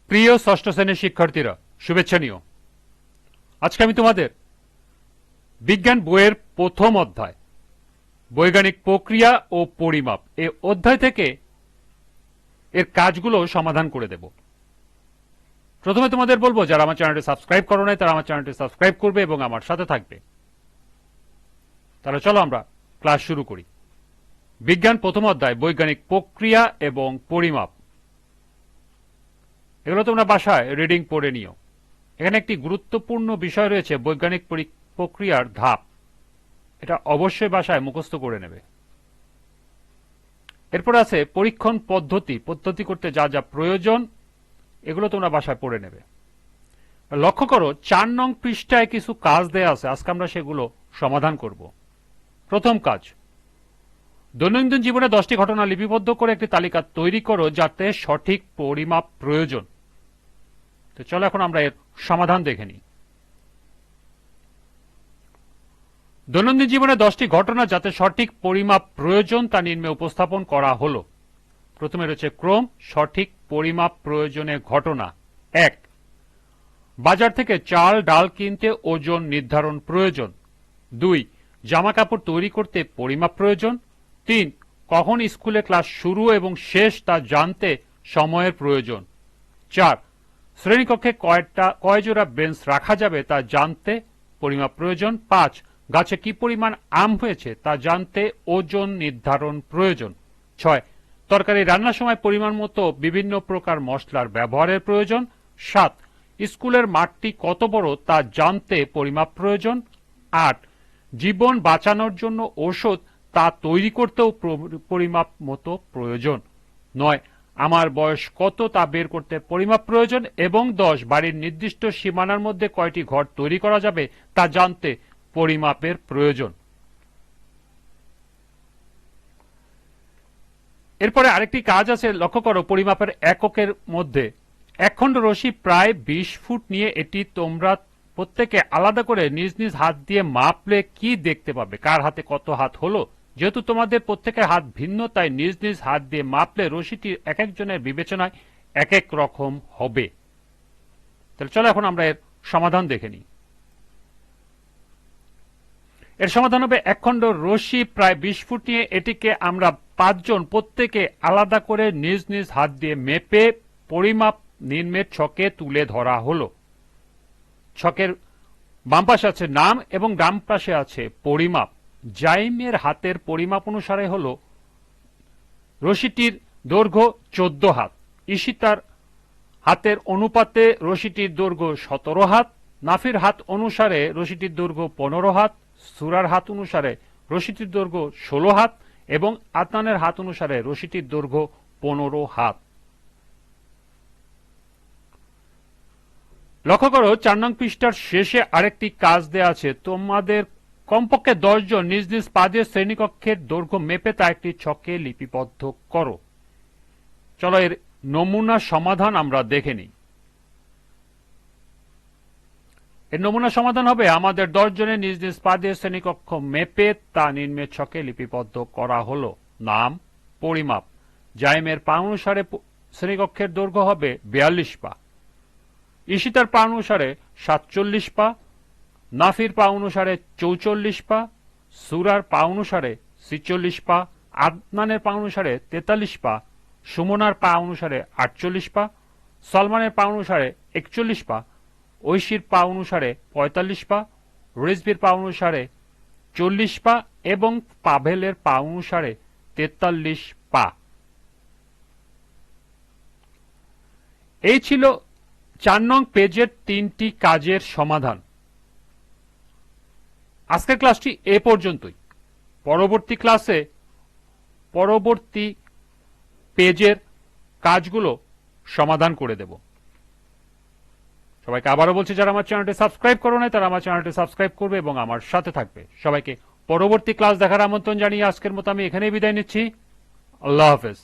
প্রিয় ষষ্ঠ শ্রেণীর শিক্ষার্থীরা, শুভেচ্ছা নিও। আজকে আমি তোমাদের বিজ্ঞান বইয়ের প্রথম অধ্যায় বৈজ্ঞানিক প্রক্রিয়া ও পরিমাপ এই অধ্যায় থেকে এর কাজগুলো সমাধান করে দেব। প্রথমে তোমাদের বলবো, যারা আমার চ্যানেলটি সাবস্ক্রাইব করো নাই তারা আমার চ্যানেলটি সাবস্ক্রাইব করবে এবং আমার সাথে থাকবে। তাহলে চলো আমরা ক্লাস শুরু করি। বিজ্ঞান প্রথম অধ্যায় বৈজ্ঞানিক প্রক্রিয়া এবং পরিমাপ, এগুলো তোমরা বাসায় রিডিং পড়ে নিও। এখানে একটি গুরুত্বপূর্ণ বিষয় রয়েছে, বৈজ্ঞানিক প্রক্রিয়ার ধাপ। এটা অবশ্যই বাসায় মুখস্থ করে নেবে। এরপর আছে পরীক্ষণ পদ্ধতি করতে যা যা প্রয়োজন, এগুলো তোমরা বাসায় পড়ে নেবে। লক্ষ্য করো 4 নং পৃষ্ঠায় কিছু কাজ দেয়া আছে, আজকে আমরা সেগুলো সমাধান করব। প্রথম কাজ, দৈনন্দিন জীবনে 10টি ঘটনা লিপিবদ্ধ করে একটি তালিকা তৈরি করো যাতে সঠিক পরিমাপ প্রয়োজন। তো চলো এখন আমরা এর সমাধান দেখে নিই। দৈনন্দিন জীবনে 10টি ঘটনা যাতে সঠিক পরিমাপ প্রয়োজন তা নিম্নে উপস্থাপন করা হলো। প্রথমে রয়েছে ক্রম, সঠিক পরিমাপ প্রয়োজনের ঘটনা। 1, বাজার থেকে চাল ডাল কিনতে ওজন নির্ধারণ প্রয়োজন। 2, জামা কাপড় তৈরি করতে পরিমাপ প্রয়োজন। 3, কখন স্কুলে ক্লাস শুরু এবং শেষ তা জানতে সময়ের প্রয়োজন। 4, শ্রেণীকক্ষে কয় জোড়া বেঞ্চ রাখা যাবে তা জানতে পরিমাপ প্রয়োজন। 5, গাছে কি পরিমাণ আম হয়েছে তা জানতে ওজন নির্ধারণ প্রয়োজন। 6, তরকারি রান্নার সময় পরিমাণ মতো বিভিন্ন প্রকার মশলার ব্যবহারের প্রয়োজন। 7, স্কুলের মাঠটি কত বড় তা জানতে পরিমাপ প্রয়োজন। 8, জীবন বাঁচানোর জন্য ঔষধ তা তৈরি করতেও পরিমাপ মতো প্রয়োজন। 9, আমার বয়স কত তা বের করতে পরিমাপ প্রয়োজন। এবং 10, বাড়ির নির্দিষ্ট সীমানার মধ্যে কয়টি ঘর তৈরি করা যাবে তা জানতে পরিমাপের প্রয়োজন। এরপরে আরেকটি কাজ আছে, লক্ষ্য করো পরিমাপের এককের মধ্যে একখণ্ড রশি প্রায় 20 ফুট নিয়ে এটি তোমরা প্রত্যেকে আলাদা করে নিজ নিজ হাত দিয়ে মাপলে কি দেখতে পাবে? কার হাতে কত হাত হলো? যেহেতু তোমাদের প্রত্যেকের হাত ভিন্ন, তাই নিজ নিজ হাত দিয়ে মাপলে রশিটি এক একজনের বিবেচনায় এক এক রকম হবে। তাহলে চলো এখন আমরা এর সমাধান দেখে নিই। এর সমাধান হবে, একখণ্ড রশি প্রায় 20 ফুট নিয়ে এটিকে আমরা 5 জন প্রত্যেকে আলাদা করে নিজ নিজ হাত দিয়ে মেপে পরিমাপ নিম্নের ছকে তুলে ধরা হলো। ছকের বাম পাশে আছে নাম এবং ডান পাশে আছে পরিমাপ। জাইমের হাতের পরিমাপ অনুসারে হলো রশিটির দৈর্ঘ্য 14 হাত। ঈশিতার হাতের অনুপাতে রশিটির দৈর্ঘ্য 17 হাত। নাফির হাত অনুসারে রশিটির দৈর্ঘ্য 15 হাত। সুরার হাত অনুসারে রশিটির দৈর্ঘ্য 16 হাত এবং আদনানের হাত অনুসারে রশিটির দৈর্ঘ্য 15 হাত। লক্ষ্য করো 4 নং পৃষ্ঠার শেষে আরেকটি কাজ দেয়া আছে, তোমাদের কমপক্ষে 10 জন নিজ নিজ পা দিয়ে শ্রেণীকক্ষের দৈর্ঘ্য মেপে তা একটি ছকে লিপিবদ্ধ করো। চলো এর নমুনা সমাধান আমরা দেখে নিই। এর নমুনা সমাধান হবে, আমাদের 10 জনের নিজ নিজ পা দিয়ে শ্রেণীকক্ষ মেপে তা নিম্নের ছকে লিপিবদ্ধ করা হলো। নাম, পরিমাপ। জাইমের পা অনুসারে শ্রেণীকক্ষের দৈর্ঘ্য হবে 42 পা। ঈশিতার পা অনুসারে 47 পা। নাফির পা অনুসারে 44 পা। সুরার পা অনুসারে 46 পা। আদনানের পা অনুসারে 43 পা। সুমনার পা অনুসারে 48 পা। সলমানের পা অনুসারে 41 পা। ঐশীর পা অনুসারে 45 পা। রিজবির পা অনুসারে 40 পা এবং পাভেলের পা অনুসারে 43 পা। এই ছিল 4 নং পেজের 3টি কাজের সমাধান। আজকের ক্লাসটি এ পর্যন্তই। পরবর্তী ক্লাসে পরবর্তী পেজের কাজগুলো সমাধান করে দেব। সবাইকে আবারও বলছি, যারা আমার চ্যানেলটি সাবস্ক্রাইব করো নাই তারা আমার চ্যানেলটি সাবস্ক্রাইব করবে এবং আমার সাথে থাকবে। সবাইকে পরবর্তী ক্লাস দেখার আমন্ত্রণ জানিয়ে আজকের মতো আমি এখানেই বিদায় নিচ্ছি। আল্লাহ হাফেজ।